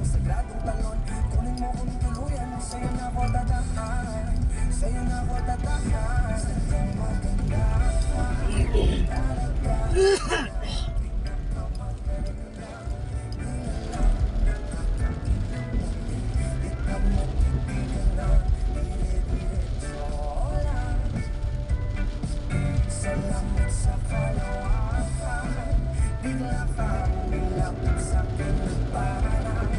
sagradong talon. Kunin mo kung tuluyan, sa'yo na ako tatahan. Sa'yo na ako tatahan. Sadyang maganda ka. Salamat sa kalawakan. Bigla kang nilapit sa'kin at parang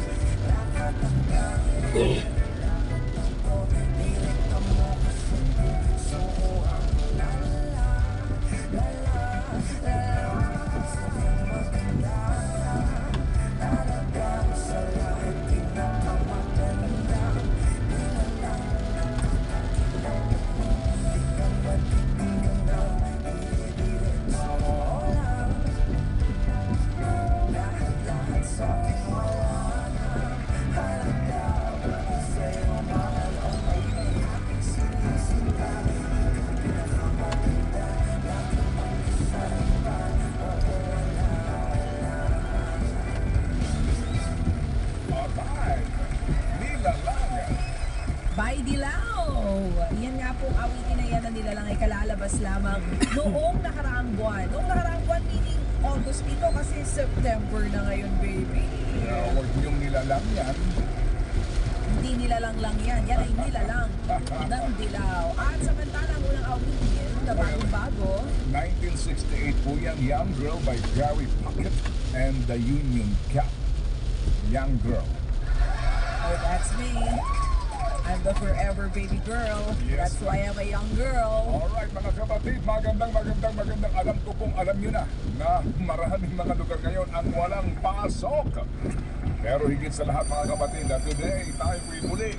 lahat ng gamit. Lahat ng to, nilikta mo kasi puso ang lala, lala, lala. Sadyang maganda ka. Talagang sa lahat pinakamaganda. Di na lang nakakakilang mo. Di ka matitigan na idiretso lang. Lahat-lahat sa'kin wala na halaga. Pati sa'yo mahal ang may aking sinisinta. Ikaw pinakamaganda, lagi pang isarita. Oo, wala, wala. Alright, nilalangan. By Dilaw! Yan nga pong awitin na yan na nilalang ay kalalabas lamang noong nakaraang buwan. Noong nakaraang buwan, meaning August ito kasi September na ngayon, baby. Huwag niyong nilalang yan. Hindi nilalang lang yan. Yan ay nilalang ng Dilaw. At samantalang unang awitin na bagong-bago, 1968 po yan, Young Girl by Gary Puckett and the Union Gap. Young Girl. oh, that's me. I'm the forever baby girl. Yes. That's why I'm a young girl. Alright mga kapatid, magandang alam ko pong alam nyo na maraming mga lugar ngayon ang walang pasok. Pero higit sa lahat mga kapatid, na today tayo po'y muli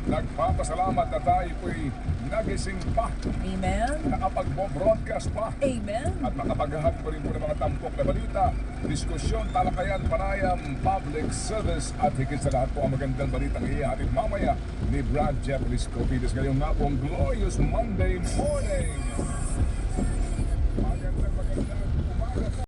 nagpapasalamat na tayo po'y nagising pa, Amen. nakapag-broadcast pa, Amen. at makapaghahagi pa rin po ng mga tampok na balita, diskusyon, talakayan, panayam, public service, at higit sa lahat po ang magandang balitang ihahatid mamaya ni Brad Jeff Liscopides ngayong nga pong glorious Monday morning.